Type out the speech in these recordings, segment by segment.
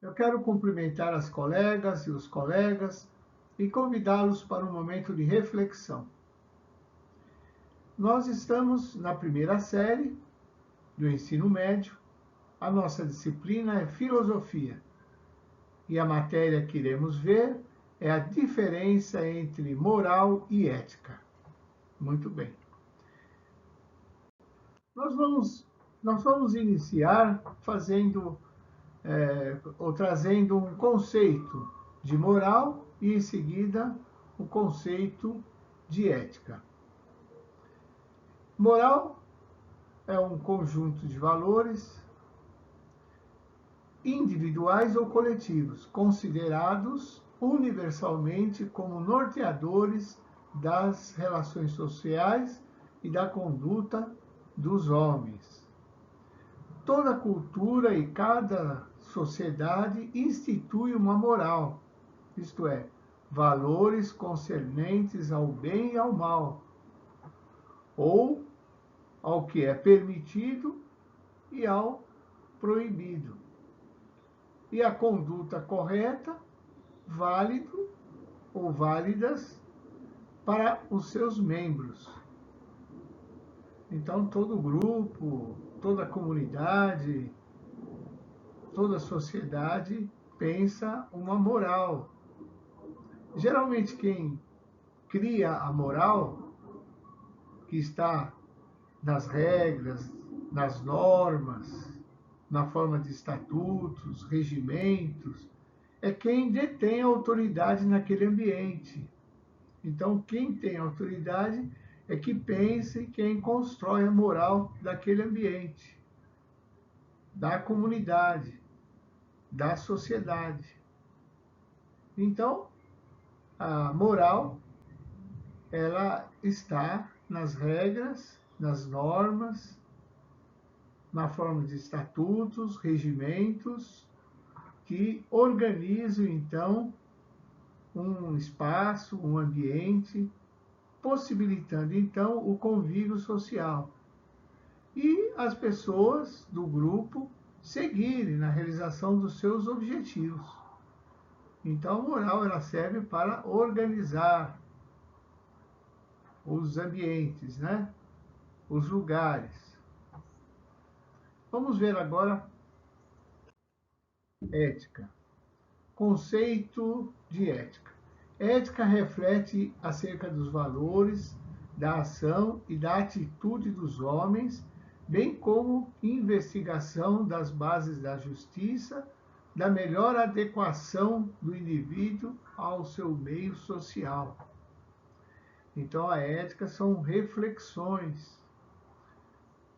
Eu quero cumprimentar as colegas e os colegas e convidá-los para um momento de reflexão. Nós estamos na primeira série do ensino médio. A nossa disciplina é filosofia e a matéria que iremos ver é a diferença entre moral e ética. Muito bem. Nós vamos iniciar trazendo um conceito de moral e em seguida o conceito de ética. Moral é um conjunto de valores individuais ou coletivos, considerados universalmente como norteadores das relações sociais e da conduta dos homens. Toda cultura e cada sociedade institui uma moral, isto é, valores concernentes ao bem e ao mal, ou ao que é permitido e ao proibido. E a conduta correta, válido ou válidas para os seus membros. Então, todo grupo, toda comunidade, toda sociedade pensa uma moral. Geralmente, quem cria a moral, que está nas regras, nas normas, na forma de estatutos, regimentos, é quem detém a autoridade naquele ambiente. Então, quem tem autoridade é que pensa e quem constrói a moral daquele ambiente, da comunidade, da sociedade. Então, a moral, ela está nas regras, nas normas, na forma de estatutos, regimentos, que organizam, então, um espaço, um ambiente, possibilitando, então, o convívio social. E as pessoas do grupo seguirem na realização dos seus objetivos. Então, a moral ela serve para organizar os ambientes, né? Os lugares. Vamos ver agora ética. Conceito de ética. Ética reflete acerca dos valores, da ação e da atitude dos homens, bem como investigação das bases da justiça, da melhor adequação do indivíduo ao seu meio social. Então, a ética são reflexões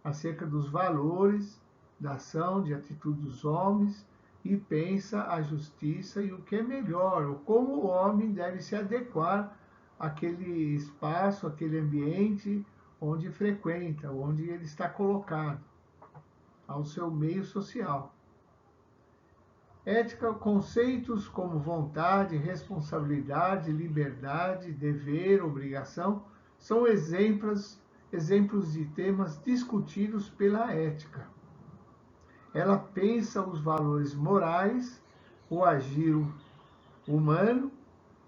acerca dos valores, da ação, de atitude dos homens, e pensa a justiça e o que é melhor, ou como o homem deve se adequar àquele espaço, àquele ambiente onde frequenta, onde ele está colocado, ao seu meio social. Ética, conceitos como vontade, responsabilidade, liberdade, dever, obrigação, são exemplos de temas discutidos pela ética. Ela pensa os valores morais, o agir humano,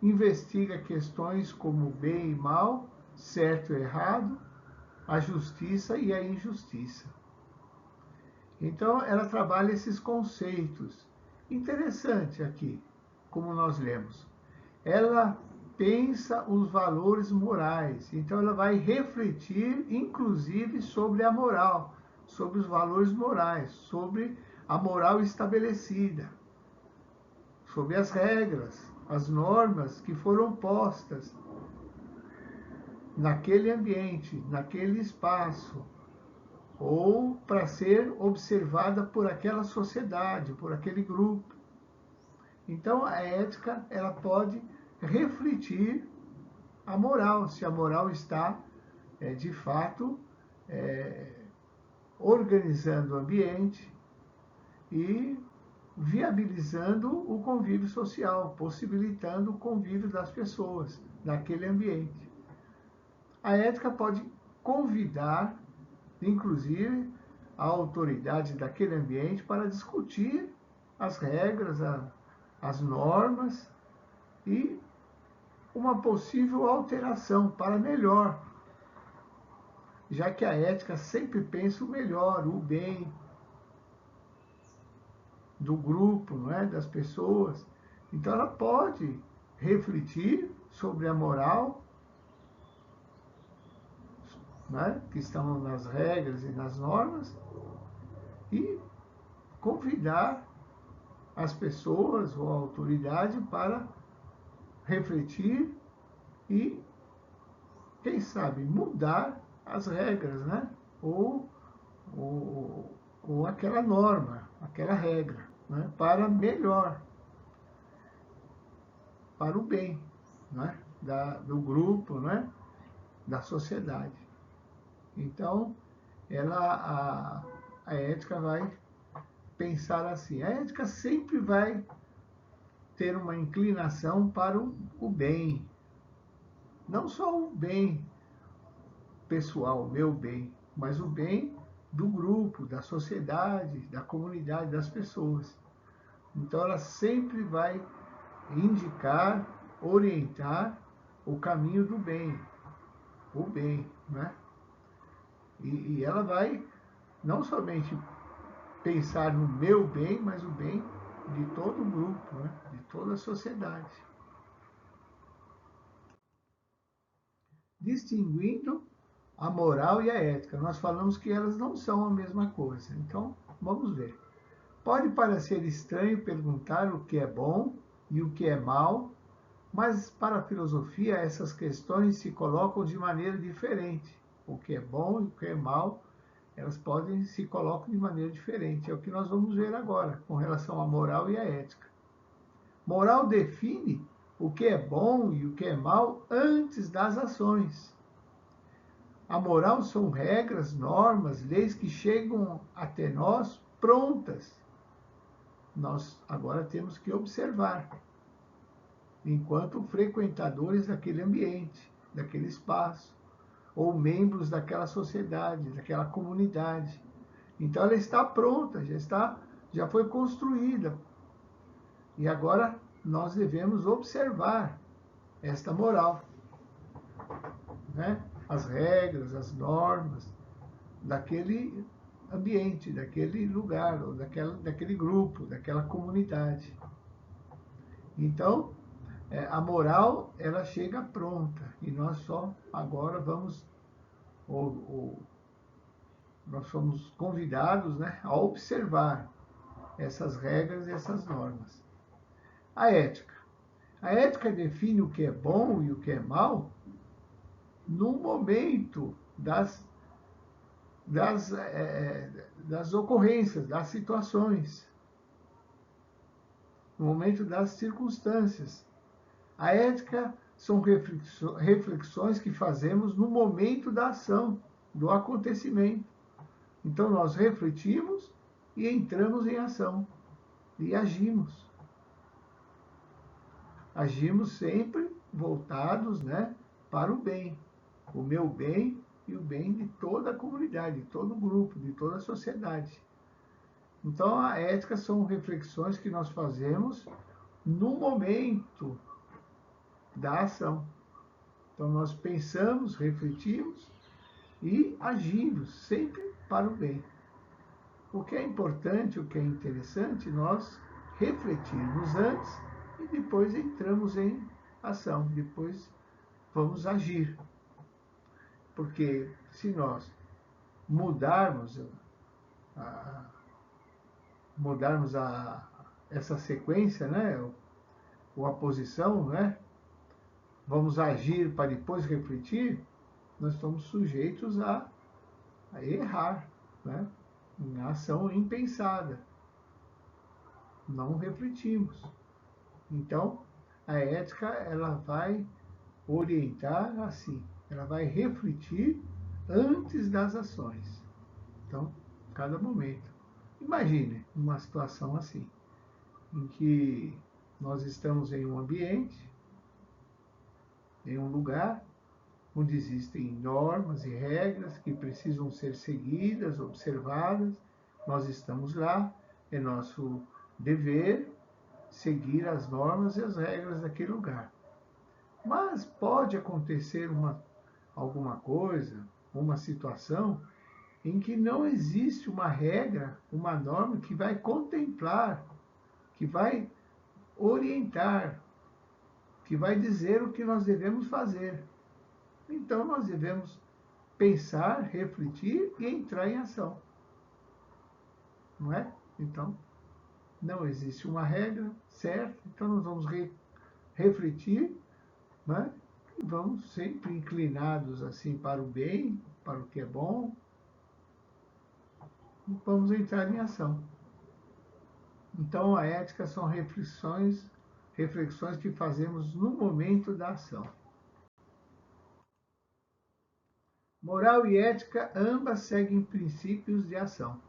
investiga questões como bem e mal, certo e errado, a justiça e a injustiça. Então, ela trabalha esses conceitos. Interessante aqui, como nós lemos. Ela pensa os valores morais, então ela vai refletir, inclusive, sobre a moral, sobre os valores morais, sobre a moral estabelecida, sobre as regras, as normas que foram postas naquele ambiente, naquele espaço, ou para ser observada por aquela sociedade, por aquele grupo. Então, a ética ela pode refletir a moral, se a moral está, de fato, organizando o ambiente e viabilizando o convívio social, possibilitando o convívio das pessoas naquele ambiente. A ética pode convidar, inclusive, a autoridade daquele ambiente para discutir as regras, as normas e uma possível alteração para melhor, já que a ética sempre pensa o melhor, o bem do grupo, não é? Das pessoas. Então ela pode refletir sobre a moral, né? Que estão nas regras e nas normas, e convidar as pessoas ou a autoridade para refletir e, quem sabe, mudar as regras, né? Ou aquela norma, aquela regra, né? Para melhor, para o bem, né? Do grupo, né? Da sociedade. Então, a ética vai pensar assim. A ética sempre vai ter uma inclinação para o bem. Não só o bem pessoal, o meu bem, mas o bem do grupo, da sociedade, da comunidade, das pessoas. Então ela sempre vai indicar, orientar o caminho do bem, o bem, né? E ela vai não somente pensar no meu bem, mas o bem de todo o grupo, né? De toda a sociedade. Distinguindo a moral e a ética. Nós falamos que elas não são a mesma coisa. Então, vamos ver. Pode parecer estranho perguntar o que é bom e o que é mal, mas para a filosofia essas questões se colocam de maneira diferente. O que é bom e o que é mal, elas podem se colocam de maneira diferente. É o que nós vamos ver agora com relação à moral e à ética. Moral define o que é bom e o que é mal antes das ações. A moral são regras, normas, leis que chegam até nós prontas. Nós agora temos que observar, enquanto frequentadores daquele ambiente, daquele espaço, ou membros daquela sociedade, daquela comunidade. Então ela está pronta, já foi construída. E agora nós devemos observar esta moral, né? As regras, as normas daquele ambiente, daquele lugar, ou daquele grupo, daquela comunidade. Então, a moral, ela chega pronta, e nós só agora vamos, nós somos convidados, né, a observar essas regras e essas normas. A ética. A ética define o que é bom e o que é mal no momento das ocorrências, das situações, no momento das circunstâncias. A ética são reflexões que fazemos no momento da ação, do acontecimento. Então nós refletimos e entramos em ação e agimos. Agimos sempre voltados, né, para o bem, o meu bem e o bem de toda a comunidade, de todo o grupo, de toda a sociedade. Então a ética são reflexões que nós fazemos no momento da ação. Então nós pensamos, refletimos e agimos sempre para o bem. O que é importante, o que é interessante, nós refletirmos antes e depois entramos em ação, depois vamos agir. Porque se nós mudarmos essa sequência, né, ou a posição, né, vamos agir para depois refletir, nós estamos sujeitos a errar, né, em ação impensada. Não refletimos. Então, a ética, ela vai orientar assim, ela vai refletir antes das ações. Então, cada momento. Imagine uma situação assim, em que nós estamos em um ambiente, em um lugar, onde existem normas e regras que precisam ser seguidas, observadas. Nós estamos lá, é nosso dever seguir as normas e as regras daquele lugar. Mas pode acontecer alguma coisa, uma situação em que não existe uma regra, uma norma que vai contemplar, que vai orientar, que vai dizer o que nós devemos fazer. Então nós devemos pensar, refletir e entrar em ação. Não é? Então, não existe uma regra certa, então nós vamos refletir, né? E vamos sempre inclinados assim para o bem, para o que é bom, e vamos entrar em ação. Então, a ética são reflexões que fazemos no momento da ação. Moral e ética ambas seguem princípios de ação.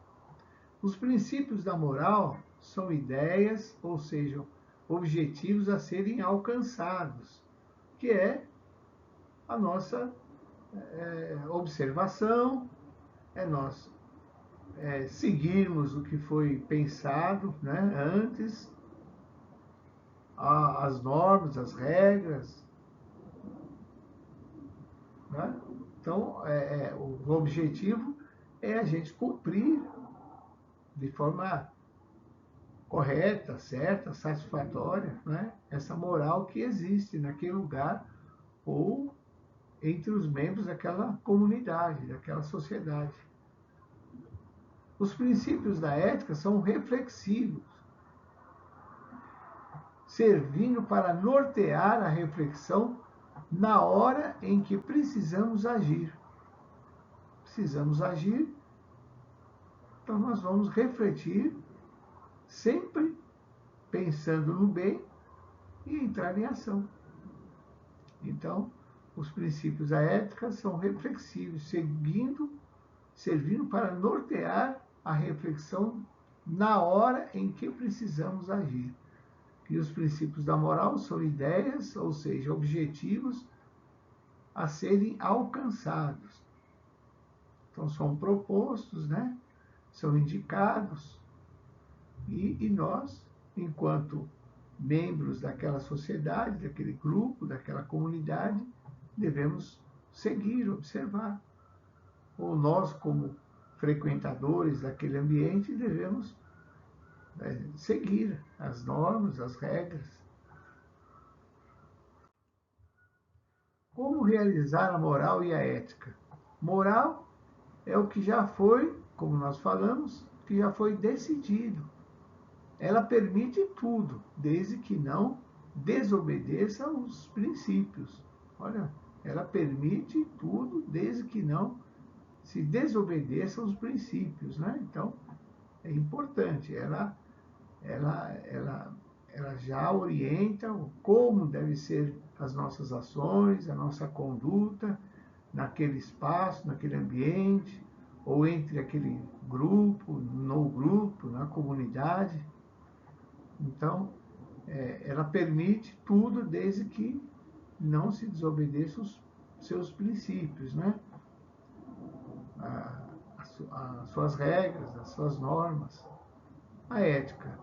Os princípios da moral são ideias, ou seja, objetivos a serem alcançados, que é a nossa observação, é nós seguirmos o que foi pensado, né, antes, as normas, as regras. Né? Então, o objetivo é a gente cumprir de forma correta, certa, satisfatória, né, essa moral que existe naquele lugar ou entre os membros daquela comunidade, daquela sociedade. Os princípios da ética são reflexivos, servindo para nortear a reflexão na hora em que precisamos agir. Precisamos agir, então nós vamos refletir, sempre pensando no bem e entrar em ação. Então, os princípios da ética são reflexivos, servindo para nortear a reflexão na hora em que precisamos agir. E os princípios da moral são ideias, ou seja, objetivos a serem alcançados. Então, são propostos, né? São indicados, e nós, enquanto membros daquela sociedade, daquele grupo, daquela comunidade, devemos seguir, observar. Ou nós, como frequentadores daquele ambiente, devemos seguir as normas, as regras. Como realizar a moral e a ética? Moral é o que já foi, como nós falamos, que já foi decidido. Ela permite tudo, desde que não desobedeça aos princípios. Olha, ela permite tudo, desde que não se desobedeça aos princípios, né? Então, é importante. Ela já orienta como devem ser as nossas ações, a nossa conduta naquele espaço, naquele ambiente, ou entre aquele grupo, no grupo, na comunidade. Então, ela permite tudo desde que não se desobedeça os seus princípios, né? As suas regras, as suas normas. A ética,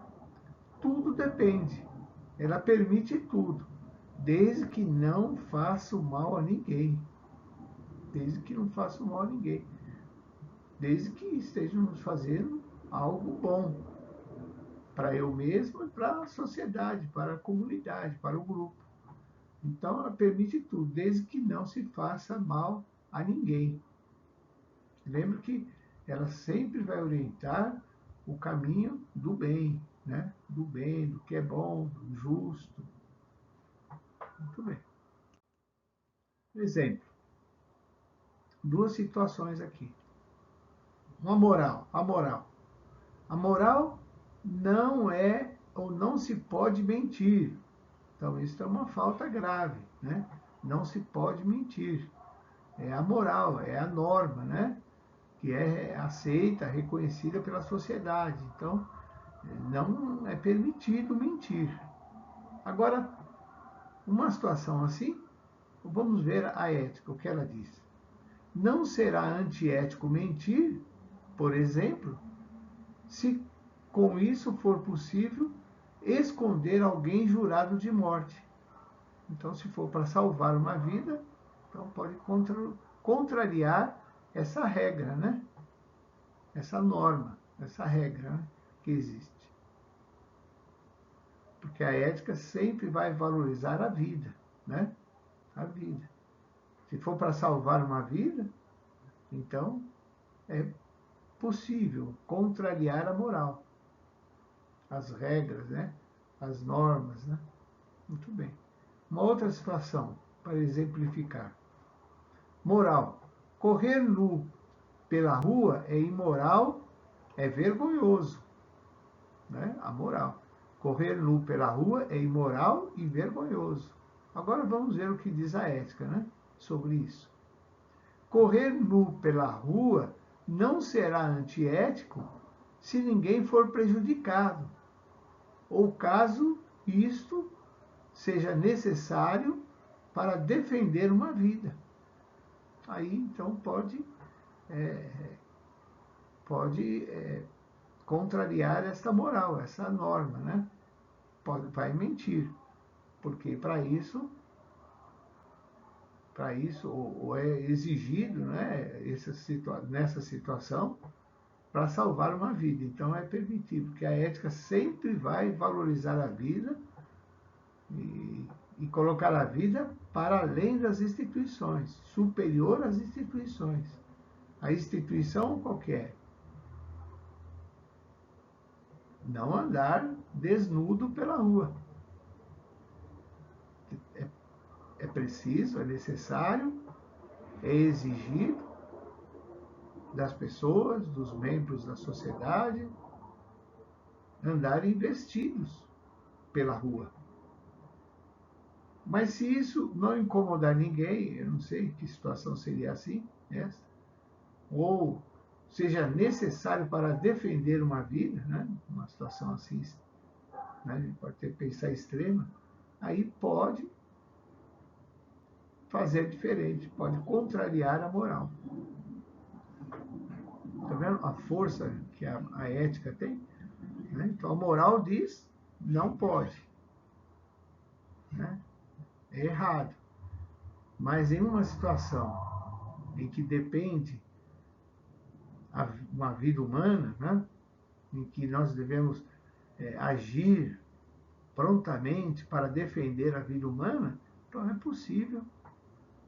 tudo depende. Ela permite tudo, desde que não faça o mal a ninguém. Desde que não faça o mal a ninguém. Desde que estejamos fazendo algo bom para eu mesmo e para a sociedade, para a comunidade, para o grupo. Então ela permite tudo, desde que não se faça mal a ninguém. Lembra que ela sempre vai orientar o caminho do bem, né? Do bem, do que é bom, do justo. Muito bem. Exemplo. Duas situações aqui. Uma moral. A moral. A moral não é ou não se pode mentir. Então, isso é uma falta grave, né? Não se pode mentir. É a moral, é a norma, né? Que é aceita, reconhecida pela sociedade. Então, não é permitido mentir. Agora, uma situação assim, vamos ver a ética, o que ela diz. Não será antiético mentir, por exemplo, se com isso for possível, esconder alguém jurado de morte. Então, se for para salvar uma vida, então pode contrariar essa regra, né? Essa norma, essa regra, né, que existe. Porque a ética sempre vai valorizar a vida, né? A vida. Se for para salvar uma vida, então é possível contrariar a moral, as regras, né? As normas, né? Muito bem. Uma outra situação, para exemplificar. Moral. Correr nu pela rua é imoral, é vergonhoso. Né? A moral. Correr nu pela rua é imoral e vergonhoso. Agora vamos ver o que diz a ética, né, sobre isso. Correr nu pela rua não será antiético se ninguém for prejudicado, ou caso isto seja necessário para defender uma vida. Aí, então, pode contrariar essa moral, essa norma, né? Vai mentir, porque para isso ou é exigido, né, nessa situação, para salvar uma vida. Então é permitido, porque a ética sempre vai valorizar a vida e colocar a vida para além das instituições, superior às instituições. A instituição qualquer. Não andar desnudo pela rua. É preciso, é necessário, é exigido das pessoas, dos membros da sociedade, andarem vestidos pela rua. Mas se isso não incomodar ninguém, eu não sei que situação seria assim, essa, ou seja necessário para defender uma vida, né? Uma situação assim, né? A gente pode ter que pensar extrema, aí pode fazer diferente, pode contrariar a moral. Está vendo a força que a ética tem? Né? Então a moral diz, não pode. Né? É errado. Mas em uma situação em que depende uma vida humana, né? Em que nós devemos agir prontamente para defender a vida humana, então é possível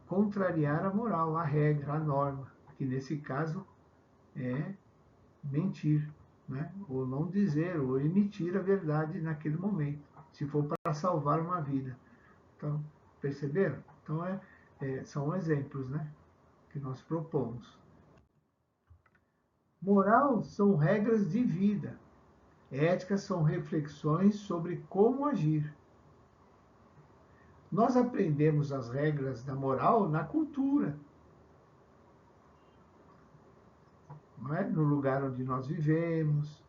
contrariar a moral, a regra, a norma, que nesse caso é mentir, né? Ou não dizer, ou emitir a verdade naquele momento, se for para salvar uma vida. Então, perceberam? Então, são exemplos, né, que nós propomos. Moral são regras de vida. Ética são reflexões sobre como agir. Nós aprendemos as regras da moral na cultura, não é? No lugar onde nós vivemos,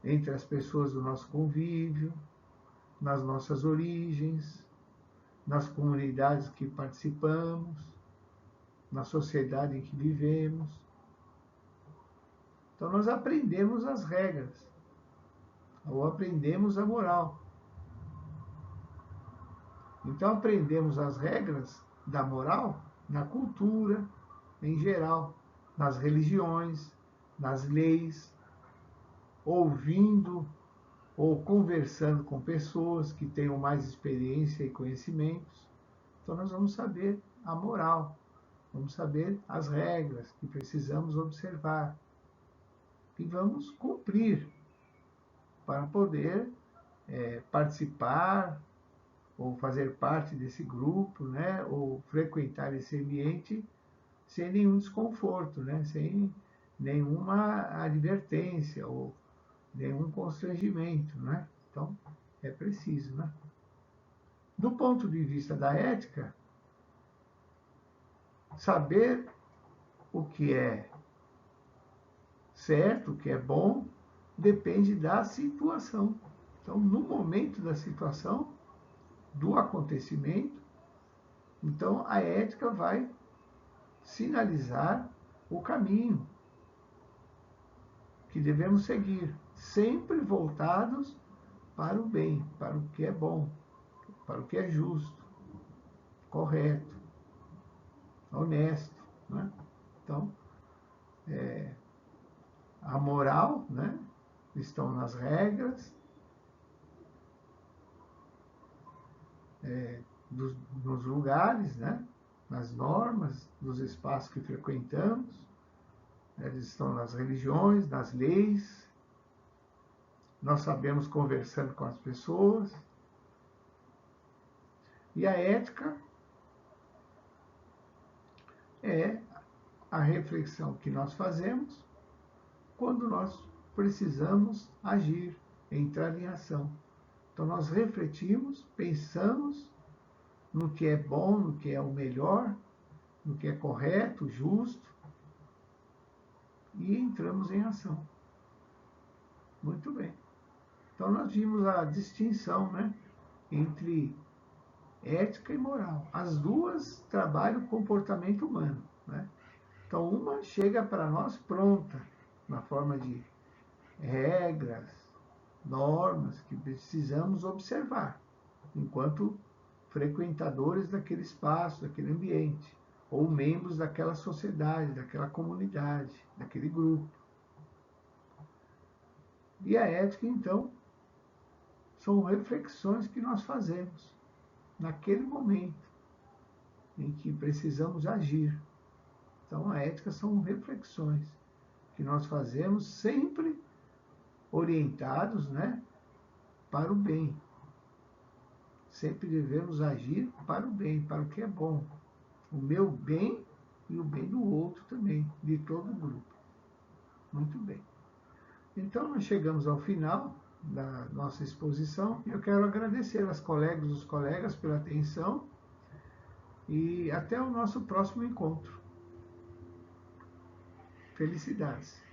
entre as pessoas do nosso convívio, nas nossas origens, nas comunidades que participamos, na sociedade em que vivemos. Então nós aprendemos as regras, ou aprendemos a moral. Então aprendemos as regras da moral na cultura, em geral, nas religiões, nas leis, ouvindo ou conversando com pessoas que tenham mais experiência e conhecimentos. Então nós vamos saber a moral, vamos saber as regras que precisamos observar e vamos cumprir para poder participar ou fazer parte desse grupo, né, ou frequentar esse ambiente sem nenhum desconforto, né, sem nenhuma advertência ou nenhum constrangimento, né? Então é preciso, né? Do ponto de vista da ética, saber o que é certo, o que é bom, depende da situação. Então, no momento da situação, do acontecimento, então a ética vai sinalizar o caminho que devemos seguir. sempre voltados para o bem, para o que é bom, para o que é justo, correto, honesto, né? Então, a moral, né, estão nas regras, nos lugares, né, nas normas, nos espaços que frequentamos, eles estão nas religiões, nas leis, nós sabemos conversando com as pessoas. E a ética é a reflexão que nós fazemos quando nós precisamos agir, entrar em ação. Então nós refletimos, pensamos no que é bom, no que é o melhor, no que é correto, justo, e entramos em ação. Muito bem. Então nós vimos a distinção, né, entre ética e moral. As duas trabalham o comportamento humano, né? Então uma chega para nós pronta, na forma de regras, normas que precisamos observar enquanto frequentadores daquele espaço, daquele ambiente, ou membros daquela sociedade, daquela comunidade, daquele grupo. E a ética, então, são reflexões que nós fazemos naquele momento em que precisamos agir. Então, a ética são reflexões que nós fazemos sempre orientados, né, para o bem. Sempre devemos agir para o bem, para o que é bom. O meu bem e o bem do outro também, de todo o grupo. Muito bem. Então, nós chegamos ao final da nossa exposição e eu quero agradecer às colegas e os colegas pela atenção e até o nosso próximo encontro. Felicidades!